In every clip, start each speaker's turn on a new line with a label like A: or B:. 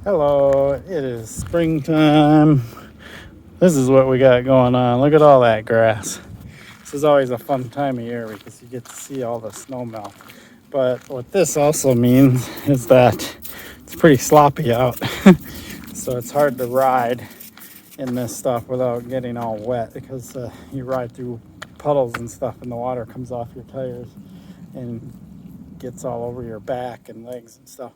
A: Hello, it is springtime. This is what we got going on. Look at all that grass. This is always a fun time of year because you get to see all the snow melt. But what this also means is that it's pretty sloppy out. So it's hard to ride in this stuff without getting all wet because you ride through puddles and stuff and the water comes off your tires and gets all over your back and legs and stuff.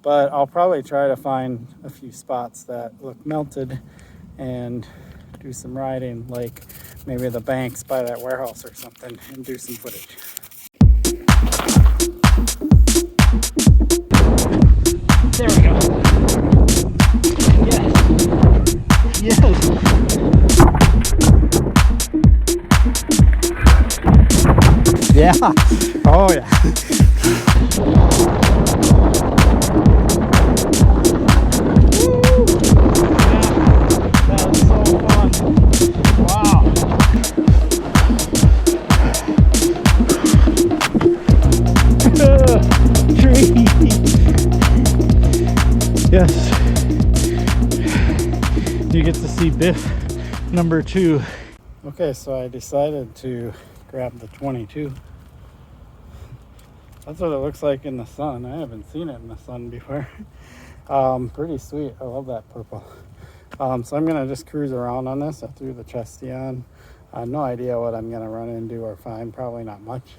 A: But I'll probably try to find a few spots that look melted and do some riding, like maybe the banks by that warehouse or something, and do some footage. There we go. Yes. Yes. Yeah. Oh yeah. Yes, you get to see Biff number 2. Okay, so I decided to grab the 22. That's what it looks like in the sun. I haven't seen it in the sun before. Pretty sweet. I love that purple. So I'm gonna just cruise around on this. I threw the chesty on. No idea what I'm gonna run into or find. Probably not much.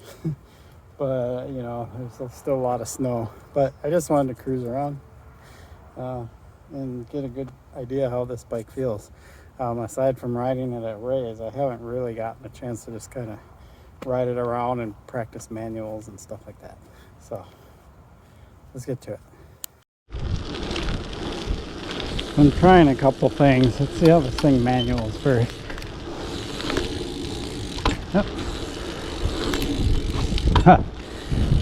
A: But you know, there's still a lot of snow. But I just wanted to cruise around and get a good idea how this bike feels. Aside from riding it at Ray's, I haven't really gotten a chance to just kind of ride it around and practice manuals and stuff like that. So let's get to it. I'm trying a couple things. Let's see how this thing manuals first. Yep. Huh.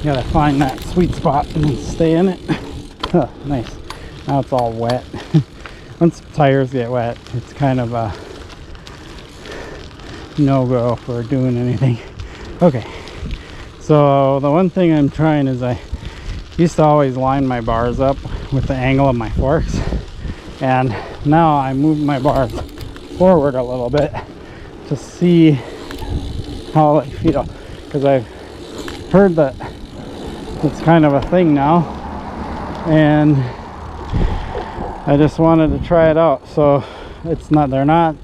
A: Gotta find that sweet spot and stay in it. Huh, nice. Now it's all wet. Once the tires get wet, it's kind of a no-go for doing anything. Okay, so the one thing I'm trying is I used to always line my bars up with the angle of my forks, and now I move my bars forward a little bit to see how they feel, because I've heard that it's kind of a thing now, and I just wanted to try it out. So it's not, they're not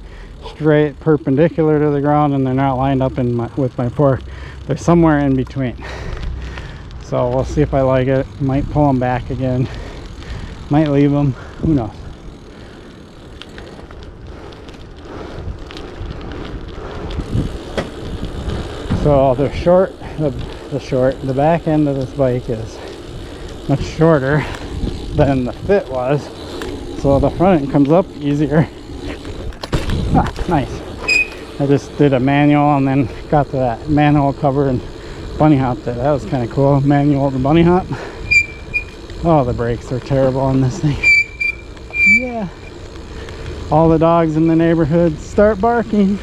A: straight perpendicular to the ground, and they're not lined up with my fork. They're somewhere in between. So we'll see if I like it. Might pull them back again, might leave them, who knows. So the the back end of this bike is much shorter than the fit was, so the front end comes up easier. Ah, nice. I just did a manual and then got to that manual cover and bunny hopped it. That was kind of cool. Manual to bunny hop. Oh, the brakes are terrible on this thing. Yeah. All the dogs in the neighborhood start barking.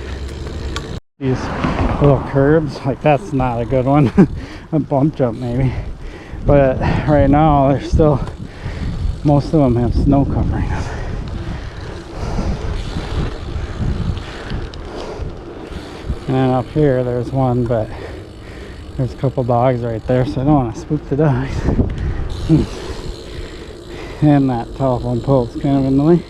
A: These little curbs, like that's not a good one. A bump jump maybe. But right now there's still, most of them have snow covering. And then up here there's one, but there's a couple dogs right there, so I don't want to spook the dogs. And that telephone pole's kind of in the way.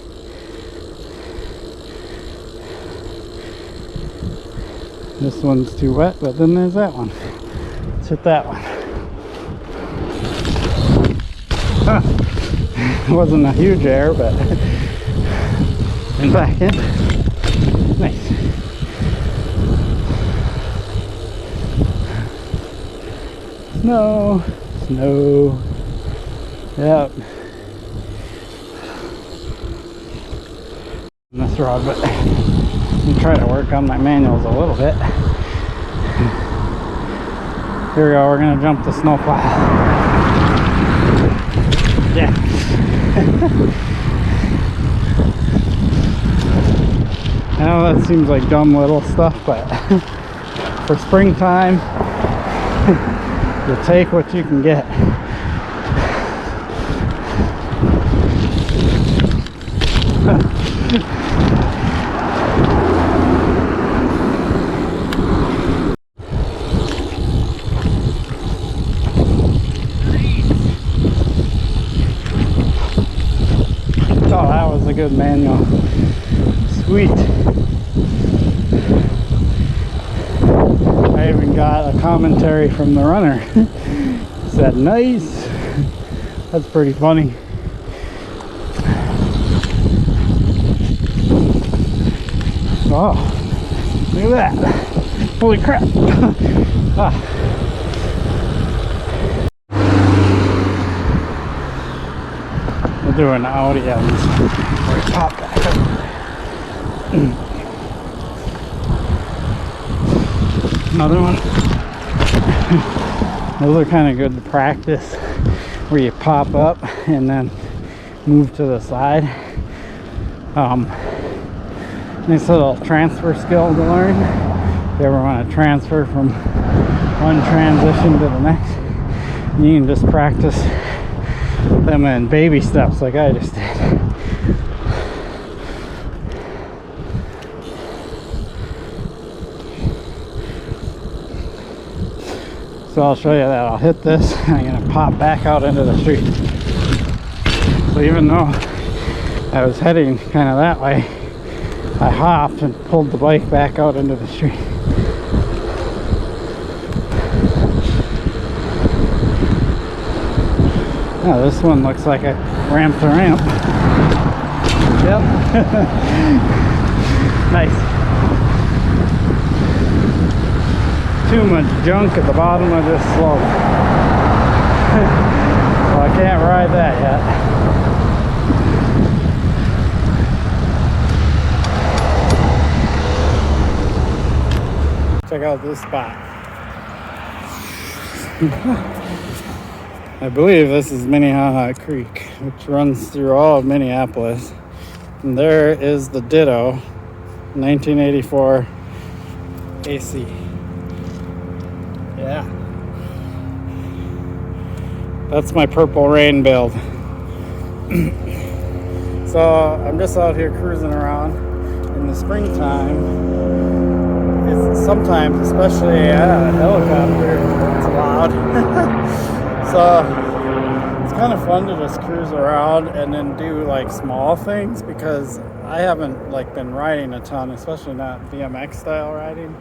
A: This one's too wet, but then there's that one. Let's hit that one. It wasn't a huge error, but and back in. Nice. Snow, snow. Yep. This rod, but I'm trying to work on my manuals a little bit. Here we go. We're gonna jump the snowplow. Yeah. I know that seems like dumb little stuff, but for springtime, you take what you can get. Oh, that was a good manual. Sweet. I even got a commentary from the runner. Said nice. That's pretty funny. Oh, look at that. Holy crap. Ah. We'll do an Audi ends where we pop back up. Another one. Those are kind of good to practice, where you pop up and then move to the side. Nice little transfer skill to learn. If you ever want to transfer from one transition to the next, you can just practice them in baby steps like I just did. So I'll show you that. I'll hit this and I'm going to pop back out into the street. So even though I was heading kind of that way, I hopped and pulled the bike back out into the street. Oh, this one looks like a ramp to ramp. Yep. Nice. Too much junk at the bottom of this slope. Well, I can't ride that yet. Check out this spot. I believe this is Minnehaha Creek, which runs through all of Minneapolis. And there is the Ditto 1984 AC. Yeah. That's my Purple Rain build. So I'm just out here cruising around in the springtime. It's sometimes, especially a helicopter, it's loud. So it's kind of fun to just cruise around and then do like small things, because I haven't like been riding a ton, especially not BMX style riding,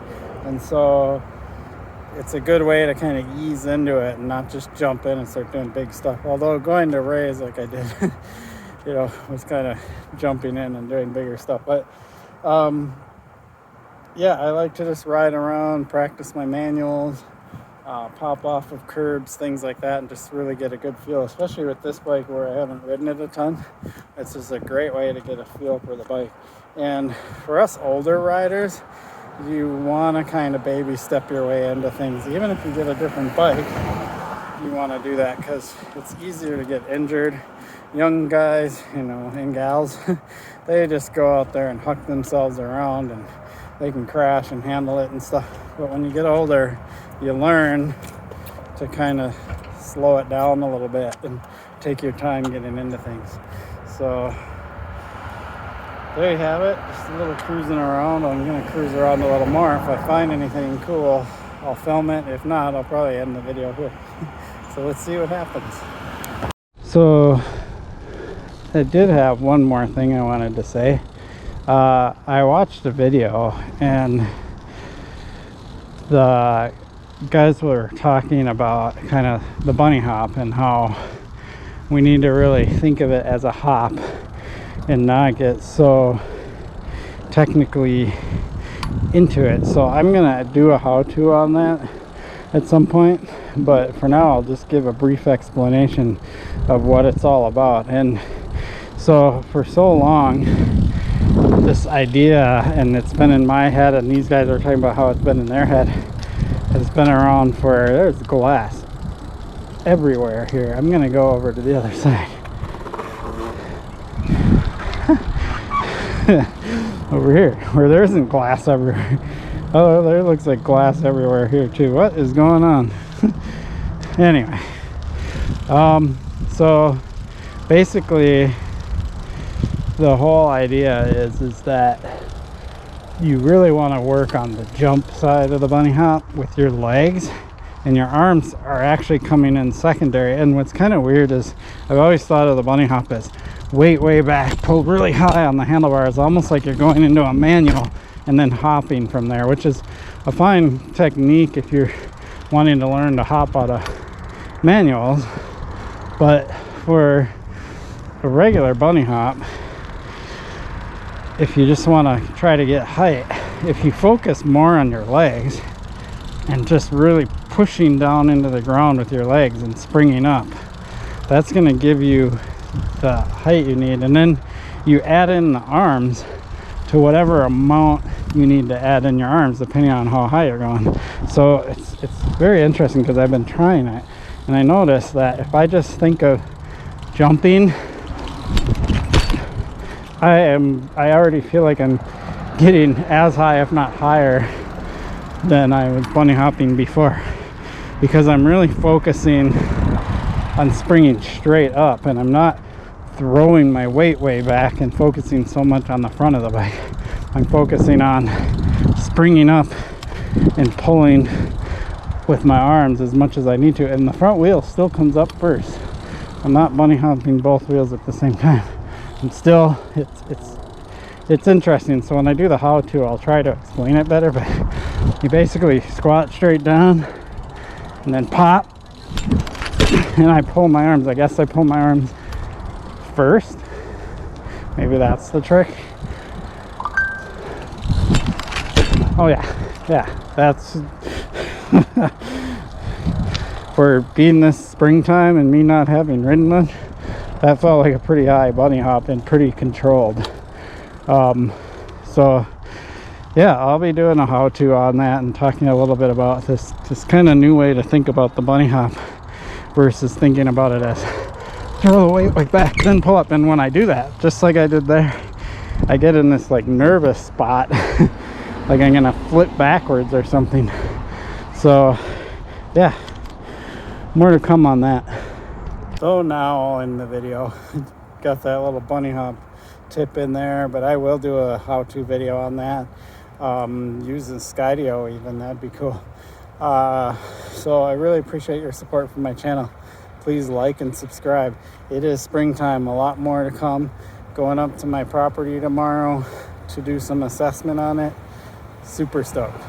A: and so it's a good way to kind of ease into it and not just jump in and start doing big stuff. Although going to Rays like I did, you know, was kind of jumping in and doing bigger stuff. But yeah, I like to just ride around, practice my manuals, pop off of curbs, things like that, and just really get a good feel, especially with this bike where I haven't ridden it a ton. It's just a great way to get a feel for the bike. And for us older riders, you want to kind of baby step your way into things. Even if you get a different bike, you want to do that, because it's easier to get injured. Young guys, you know, and gals, they just go out there and huck themselves around and they can crash and handle it and stuff. But when you get older, you learn to kind of slow it down a little bit and take your time getting into things. So there you have it, just a little cruising around. I'm going to cruise around a little more. If I find anything cool, I'll film it. If not, I'll probably end the video here. So let's see what happens. So I did have one more thing I wanted to say. I watched a video and the guys were talking about kind of the bunny hop and how we need to really think of it as a hop and not get so technically into it. So I'm gonna do a how-to on that at some point, but for now I'll just give a brief explanation of what it's all about. And so for so long, this idea, and it's been in my head, and these guys are talking about how it's been in their head, has been around for, there's glass everywhere here. I'm gonna go over to the other side. Over here, where there isn't glass everywhere. Oh, there looks like glass everywhere here too. What is going on? Anyway, so basically the whole idea is that you really want to work on the jump side of the bunny hop with your legs, and your arms are actually coming in secondary. And what's kind of weird is I've always thought of the bunny hop as weight way back, pulled really high on the handlebars, almost like you're going into a manual and then hopping from there, which is a fine technique if you're wanting to learn to hop out of manuals. But for a regular bunny hop, if you just want to try to get height, if you focus more on your legs and just really pushing down into the ground with your legs and springing up, that's going to give you the height you need. And then you add in the arms to whatever amount you need to add in your arms depending on how high you're going. So it's very interesting, because I've been trying it and I noticed that if I just think of jumping, I already feel like I'm getting as high, if not higher, than I was bunny hopping before, because I'm really focusing on springing straight up, and I'm not throwing my weight way back and focusing so much on the front of the bike. I'm focusing on springing up and pulling with my arms as much as I need to, and the front wheel still comes up first. I'm not bunny hopping both wheels at the same time. And still, it's interesting. So when I do the how-to, I'll try to explain it better, but you basically squat straight down and then pop, and I pull my arms. I guess I pull my arms first. Maybe that's the trick. Oh yeah, that's for being this springtime and me not having ridden much, that felt like a pretty high bunny hop and pretty controlled. So yeah, I'll be doing a how-to on that and talking a little bit about this kind of new way to think about the bunny hop versus thinking about it as throw the weight like back then pull up. And when I do that, just like I did there, I get in this like nervous spot like I'm gonna flip backwards or something. So yeah, more to come on that. So now I'll end the video. Got that little bunny hop tip in there, but I will do a how-to video on that, using Skydio even. That'd be cool. So I really appreciate your support for my channel. Please like and subscribe. It is springtime, a lot more to come. Going up to my property tomorrow to do some assessment on it. Super stoked.